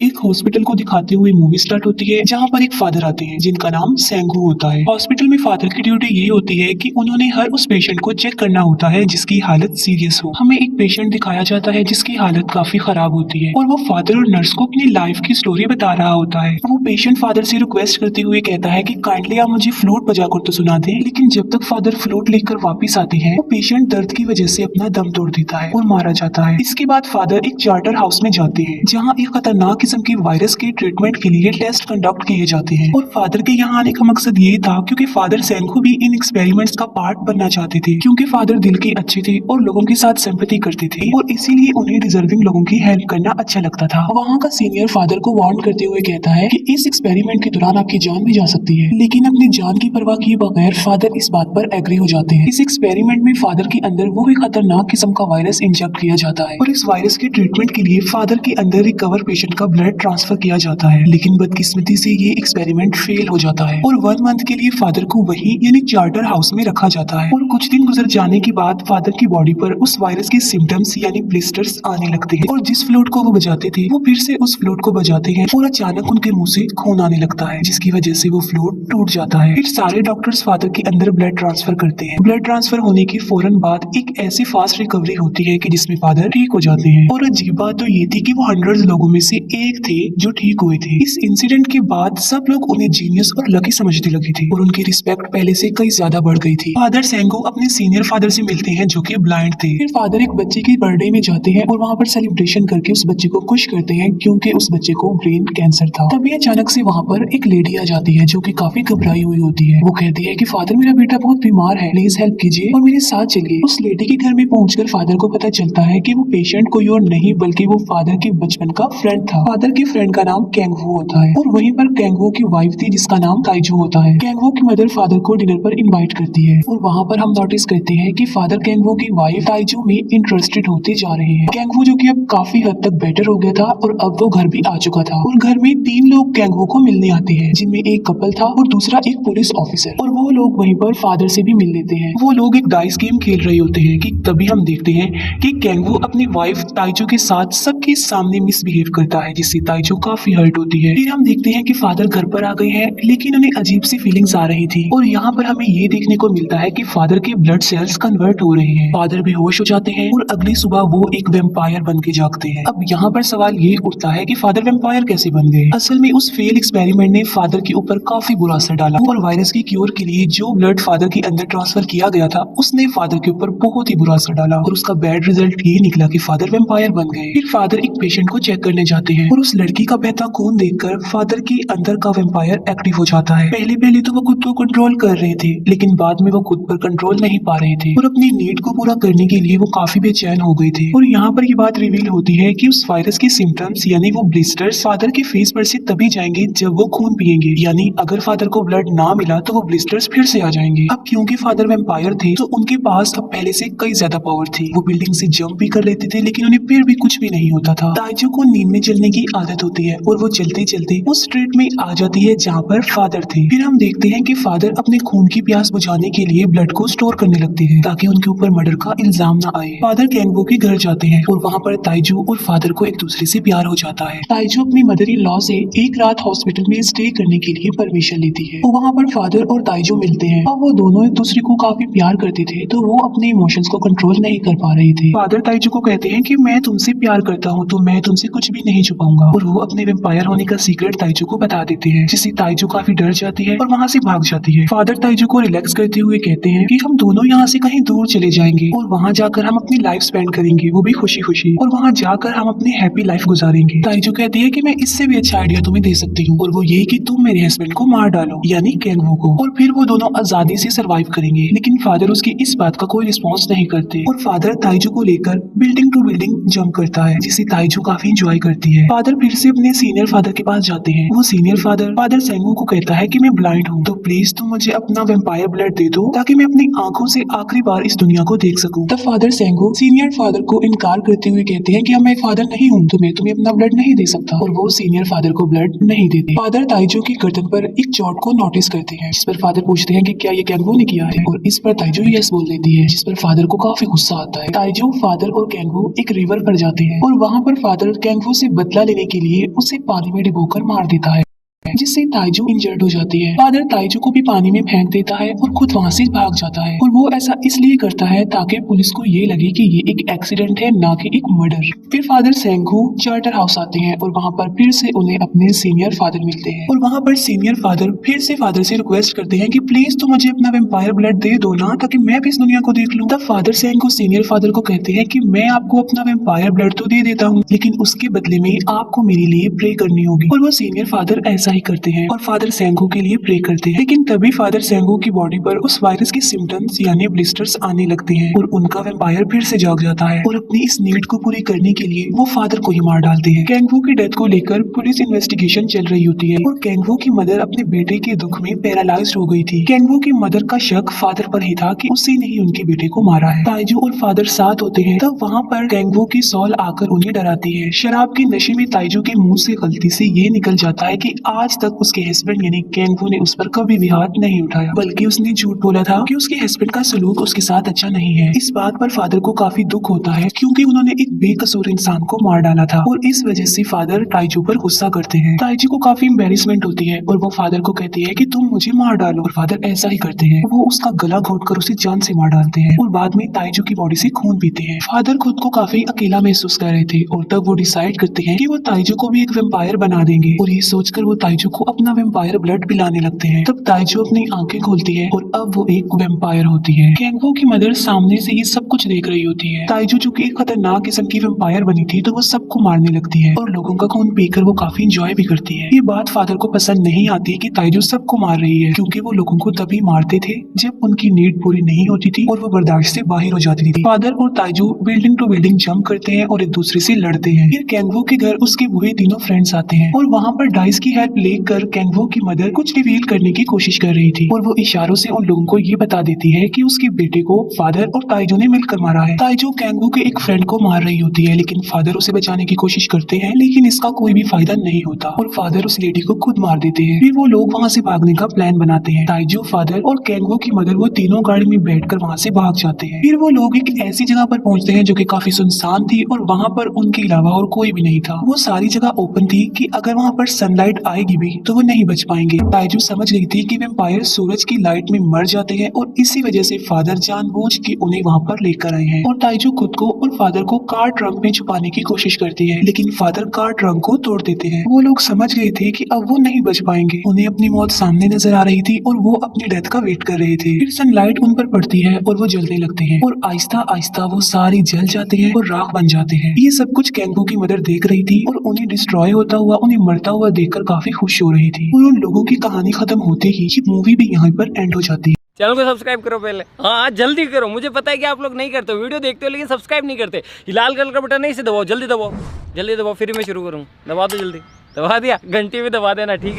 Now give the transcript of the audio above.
एक हॉस्पिटल को दिखाते हुए मूवी स्टार्ट होती है जहाँ पर एक फादर आते हैं जिनका नाम सेंगू होता है। हॉस्पिटल में फादर की ड्यूटी ये होती है कि उन्होंने हर उस पेशेंट को चेक करना होता है जिसकी हालत सीरियस हो। हमें एक पेशेंट दिखाया जाता है जिसकी हालत काफी खराब होती है और वो फादर और नर्स को अपनी लाइफ की स्टोरी बता रहा होता है। वो पेशेंट फादर से रिक्वेस्ट करते हुए कहता है कि काइंडली आप मुझे फ्लूट बजाकर तो सुना दें, लेकिन जब तक फादर फ्लूट लेकर वापिस आते हैं वो पेशेंट दर्द की वजह से अपना दम तोड़ देता है और मारा जाता है। इसके बाद फादर एक चार्टर हाउस में जाते हैं जहाँ एक खतरनाक किस्म की वायरस के ट्रीटमेंट के लिए टेस्ट कंडक्ट किए जाते हैं और फादर के यहाँ आने का मकसद ये था क्योंकि फादर सेंगू भी इन एक्सपेरिमेंट्स का पार्ट बनना चाहते थे, क्योंकि फादर दिल के अच्छे थे और लोगों के साथ सिंपैथी करते थे और इसीलिए उन्हें डिजर्विंग लोगों की हेल्प करना अच्छा लगता था। वहाँ का सीनियर फादर को वार्न करते हुए कहता है कि इस एक्सपेरिमेंट के दौरान आपकी जान भी जा सकती है, लेकिन अपनी जान की परवाह किए बगैर फादर इस बात पर एग्री हो जाते हैं। इस एक्सपेरिमेंट में फादर के अंदर वो एक खतरनाक किस्म का वायरस इंजेक्ट किया जाता है और इस वायरस के ट्रीटमेंट के लिए फादर के अंदर रिकवर पेशेंट का ब्लड ट्रांसफर किया जाता है, लेकिन बदकिस्मती से ये एक्सपेरिमेंट फेल हो जाता है और 1 मंथ के लिए फादर को वही यानी चार्टर हाउस में रखा जाता है। और कुछ दिन गुजर जाने के बाद फादर की बॉडी पर उस वायरस के सिम्टम्स यानी ब्लिस्टर्स आने लगते हैं और जिस फ्लूट को वो बजाते थे वो फिर से उस फ्लूट को बजाते हैं और अचानक उनके मुंह से खून आने लगता है, जिसकी वजह से वो फ्लूट टूट जाता है। फिर सारे डॉक्टर्स फादर के अंदर ब्लड ट्रांसफर करते हैं। ब्लड ट्रांसफर होने के फौरन बाद एक ऐसी फास्ट रिकवरी होती है कि जिसमें फादर ठीक हो जाते हैं। और अजीब बात तो ये थी कि वो 100 लोगों में से एक थे जो ठीक हुए थे। इस इंसिडेंट के बाद सब लोग उन्हें जीनियस और लकी समझने लगे थे और उनकी रिस्पेक्ट पहले से कई ज्यादा बढ़ गई थी। फादर सेंगो अपने सीनियर फादर से मिलते हैं जो कि ब्लाइंड थे। फिर फादर एक बच्चे की बर्थडे में जाते हैं और वहाँ पर सेलिब्रेशन करके उस बच्चे को खुश करते हैं क्योंकि उस बच्चे को ब्रेन कैंसर था। तभी अचानक से वहाँ पर एक लेडी आ जाती है जो कि काफी घबराई हुई होती है। वो कहती है कि फादर मेरा बेटा बहुत बीमार है, प्लीज हेल्प कीजिए और मेरे साथ चलिए। उस लेडी के घर में पहुंचकर फादर को पता चलता है कि वो पेशेंट कोई और नहीं बल्कि वो फादर के बचपन का फ्रेंड था। फादर के फ्रेंड का नाम कैंगवू होता है और वहीं पर कैंगवू की वाइफ थी जिसका नाम ताइजू होता है। कैंगवू की मदर फादर को डिनर पर इनवाइट करती है और वहाँ पर हम नोटिस करते हैं कि फादर कैंगवू की वाइफ ताइजू में इंटरेस्टेड होते जा रहे हैं। कैंगवू जो कि अब काफी हद तक बेटर हो गया था और अब वो घर भी आ चुका था और घर में 3 लोग कैंगवू को मिलने आते हैं, जिनमें एक कपल था और दूसरा एक पुलिस ऑफिसर। और वो लोग वहीं पर फादर से भी मिल लेते हैं। वो लोग एक डाइस गेम खेल रहे होते हैं कि तभी हम देखते हैं कि कैंगवू अपनी वाइफ ताइजू के साथ सबके सामने मिसबिहेव करता है, जिससे ताइजू काफी हर्ट होती है। फिर हम देखते हैं कि फादर घर पर आ गए हैं, लेकिन उन्हें अजीब सी फीलिंग्स आ रही थी और यहाँ पर हमें ये देखने को मिलता है कि फादर के ब्लड सेल्स कन्वर्ट हो रहे हैं। फादर बेहोश हो जाते हैं और अगली सुबह वो एक वेम्पायर बन के जागते हैं। अब यहाँ पर सवाल ये उठता है कि फादर वेम्पायर कैसे बन गए। असल में उस फेल एक्सपेरिमेंट ने फादर के ऊपर काफी बुरा असर डाला और वायरस की क्योर के लिए जो ब्लड फादर के अंदर ट्रांसफर किया गया था उसने फादर के ऊपर बहुत ही बुरा असर डाला और उसका बैड रिजल्ट ये निकला कि फादर वेम्पायर बन गए। फिर फादर एक पेशेंट को चेक करने जाते हैं और उस लड़की का बहता खून देखकर फादर के अंदर का वेम्पायर एक्टिव हो जाता है। पहले पहले तो वो खुद को कंट्रोल कर रहे थे, लेकिन बाद में वो खुद पर कंट्रोल नहीं पा रहे थे और अपनी नीड को पूरा करने के लिए वो काफी बेचैन हो गए थे। और यहाँ पर ये बात रिवील होती है कि उस वायरस के सिम्टम्स यानी वो ब्लिस्टर्स फादर के फेस पर से तभी जाएंगे जब वो खून पिएंगे, यानी अगर फादर को ब्लड ना मिला तो वो ब्लिस्टर्स फिर से आ जाएंगे। अब क्योंकि फादर वेम्पायर थे तो उनके पास अब पहले से कई ज्यादा पावर थी। वो बिल्डिंग से जंप भी कर लेते थे, लेकिन उन्हें फिर भी कुछ भी नहीं होता था। ताइजू को नींद में चलने की आदत होती है और वो चलते चलते उस स्ट्रीट में आ जाती है जहाँ पर फादर थे। फिर हम देखते हैं कि फादर अपने खून की प्यास बुझाने के लिए ब्लड को स्टोर करने लगते हैं ताकि उनके ऊपर मर्डर का इल्जाम न आए। फादर कैंगवू के घर जाते हैं और वहाँ पर ताइजू और फादर को एक दूसरे से प्यार हो जाता है। ताइजू अपनी मदर इन लॉ से एक रात हॉस्पिटल में स्टे करने के लिए परमिशन लेती है और वहाँ पर फादर और ताइजू मिलते हैं। अब वो दोनों एक दूसरे को काफी प्यार करते थे तो वो अपने इमोशंस को कंट्रोल नहीं कर पा रहे थे। फादर ताइजू को कहते हैं कि मैं तुमसे प्यार करता हूँ तो मैं तुमसे कुछ भी नहीं छुपाऊंगा और वो अपने वेम्पायर होने का सीक्रेट ताइजू को बता देते हैं, जिससे ताइजू काफी डर जाती है और वहाँ से भाग जाती है। फादर ताइजू को रिलैक्स करते हुए कहते हैं कि हम दोनों यहाँ से कहीं दूर चले जाएंगे और वहाँ जाकर हम अपनी लाइफ स्पेंड करेंगे, वो भी खुशी खुशी, और वहाँ जाकर हम अपनी हैप्पी लाइफ गुजारेंगे। ताइजू कहती है कि मैं इससे भी अच्छा आइडिया तुम्हें दे सकती हूँ और वो ये कि तुम मेरे हस्बैंड को मार डालो यानी कैंगवू को, और फिर वो दोनों आजादी से सरवाइव करेंगे। लेकिन फादर उसकी इस बात का कोई रिस्पॉन्स नहीं करते और फादर ताइजू को लेकर बिल्डिंग टू बिल्डिंग जंप करता है, जिसे ताइजू काफी इंजॉय करती है। फादर फिर से अपने सीनियर फादर के पास जाते हैं। वो सीनियर फादर सेंगू को कहता है कि मैं ब्लाइंड हूँ तो प्लीज तुम मुझे अपना वेम्पायर ब्लड दे दो ताकि मैं अपनी आंखों से आखिरी बार इस दुनिया को देख सकूं। तब फादर सेंगू सीनियर फादर को इनकार करते हुए कहते हैं कि मैं फादर नहीं हूँ तो मैं तुम्हें अपना ब्लड नहीं दे सकता, और वो सीनियर फादर को ब्लड नहीं देते। फादर ताइजू की गर्दन पर एक चोट को नोटिस करते हैं, जिस पर फादर पूछते हैं कि क्या ये कैंगवू ने किया है, और इस पर ताइजू यस बोल देती है, जिस पर फादर को काफी गुस्सा आता है। ताइजू, फादर और कैंगवू एक रिवर पर जाते हैं और वहाँ पर फादर कैंगवू से बदला लेने के लिए उसे पानी में डुबोकर मार देता है, जिससे ताइजू इंजर्ड हो जाती है। फादर ताइजू को भी पानी में फेंक देता है और खुद वहाँ से भाग जाता है, और वो ऐसा इसलिए करता है ताकि पुलिस को ये लगे कि ये एक एक्सीडेंट है, ना कि एक मर्डर। फिर फादर सेंगू चार्टर हाउस आते हैं और वहाँ पर फिर से उन्हें अपने सीनियर फादर मिलते हैं, और वहाँ पर सीनियर फादर फिर से फादर से रिक्वेस्ट करते हैं कि प्लीज तो मुझे अपना वेम्पायर ब्लड दे दो ना, ताकि मैं भी इस दुनिया को देख लूं। तब फादर सेंगू सीनियर फादर को कहते हैं कि मैं आपको अपना वेम्पायर ब्लड तो दे देता हूँ, लेकिन उसके बदले में आपको मेरे लिए प्रे करनी होगी। और वो सीनियर फादर ऐसा ही करते हैं और फादर सेंगू के लिए प्रे करते हैं। लेकिन तभी फादर सेंगू की बॉडी पर उस वायरस के सिम्टम्स यानी ब्लिस्टर्स आने लगते हैं और उनका वेम्पायर फिर से जाग जाता है, और अपनी इस नीड को पूरी करने के लिए वो फादर को ही मार डालते हैं। कैंगवू की डेथ को लेकर पुलिस इन्वेस्टिगेशन चल रही होती है, और कैंगवू की मदर अपने बेटे के दुख में पैरालाइज्ड हो गई थी। कैंगवू की मदर का शक फादर पर ही था कि उसी ने ही उनके बेटे को मारा है। ताइजू और फादर साथ होते हैं, तब वहाँ पर कैंगवू की सॉल आकर उन्हें डराती है। शराब के नशे में ताइजू के मुंह से गलती से ये निकल जाता है कि आज तक उसके हस्बैंड यानी कैंगवू ने उस पर कभी भी हाथ नहीं उठाया, बल्कि उसने झूठ बोला था कि उसके हस्बैंड का सलूक उसके साथ अच्छा नहीं है। इस बात पर फादर को काफी दुख होता है, क्योंकि उन्होंने एक बेकसूर इंसान को मार डाला था, और इस वजह से फादर ताइजू पर गुस्सा करते हैं। ताइजू को काफी एम्बेरसमेंट होती है और वो फादर को कहती है कि तुम मुझे मार डालो, और फादर ऐसा ही करते हैं। वो उसका गला घोटकर उसे जान से मार डालते हैं और बाद में ताइजू की बॉडी से खून पीते हैं। फादर खुद को काफी अकेला महसूस कर रहे थे, और तब वो डिसाइड करते हैं कि वो ताइजू को भी एक वेम्पायर बना देंगे, और ये सोचकर वो ताइजू को अपना वेम्पायर ब्लड पिलाने लगते हैं। तब ताइजू अपनी आंखें खोलती है और अब वो एक वेम्पायर होती है। कैंगवू की मदर सामने से ये सब कुछ देख रही होती है। ताइजू जो कि एक खतरनाक किस्म की वेम्पायर बनी थी, तो वो सबको मारने लगती है और लोगों का खून पीकर वो काफी इंजॉय भी करती है। ये बात फादर को पसंद नहीं आती कि ताइजू सबको मार रही है, क्योंकि वो लोगों को तभी मारते थे जब उनकी नीड पूरी नहीं होती थी और वो बर्दाश्त से बाहर हो जाती थी। फादर और ताइजू बिल्डिंग टू बिल्डिंग जंप करते हैं और एक दूसरे से लड़ते हैं। फिर कैंगवू के घर उसके वही तीनों फ्रेंड्स आते हैं, और वहाँ पर डाइस की हेल्प लेकर कैंगवू की मदर कुछ रिवील करने की कोशिश कर रही थी, और वो इशारों से उन लोगों को ये बता देती है कि उसके बेटे को फादर और ताइजू ने मिलकर मारा है। ताइजू कैंगवू के एक फ्रेंड को मार रही होती है, लेकिन फादर उसे बचाने की कोशिश करते हैं, लेकिन इसका कोई भी फायदा नहीं होता और फादर उस लेडी को खुद मार देते हैं। फिर वो लोग वहाँ से भागने का प्लान बनाते हैं। ताइजू, फादर और कैंगवू की मदर वो तीनों गाड़ी में बैठकर वहाँ से भाग जाते हैं। फिर वो लोग एक ऐसी जगह पर पहुँचते हैं जो कि काफी सुनसान थी, और वहाँ पर उनके अलावा और कोई भी नहीं था। वो सारी जगह ओपन थी कि अगर वहाँ पर सनलाइट आएगी भी तो वो नहीं बच पाएंगे। ताइजू समझ गई थी कि वेम्पायर सूरज की लाइट में मर जाते हैं, और इसी वजह से फादर जानबूझ के उन्हें वहाँ पर लेकर आए हैं। और ताइजू खुद को और फादर को कार ट्रंक में छुपाने की कोशिश करती है, लेकिन फादर कार ट्रंक को तोड़ देते हैं। वो लोग समझ गए थे कि अब वो नहीं बच पाएंगे। उन्हें अपनी मौत सामने नजर आ रही थी और वो अपनी डेथ का वेट कर रहे थे। फिर सनलाइट उन पर पड़ती है और वो जलने लगते हैं, और आहिस्ता आहिस्ता वो सारे जल जाते हैं और राख बन जाते हैं। ये सब कुछ कैंगवू की मदर देख रही थी, और उन्हें डिस्ट्रॉय होता हुआ, उन्हें मरता हुआ देखकर काफी खुश हो रही थी। और उन लोगों की कहानी खत्म होते ही ये मूवी भी यहाँ पर एंड हो जाती है। चैनल को सब्सक्राइब करो पहले, हाँ जल्दी करो। मुझे पता है कि आप लोग नहीं करते, वीडियो देखते हो लेकिन सब्सक्राइब नहीं करते। ये लाल कलर का बटन नहीं से दबाओ, जल्दी दबाओ, जल्दी दबाओ, फिर मैं शुरू करूँ। दबा दो जल्दी, दबा दिया, घंटी भी दबा देना, ठीक है।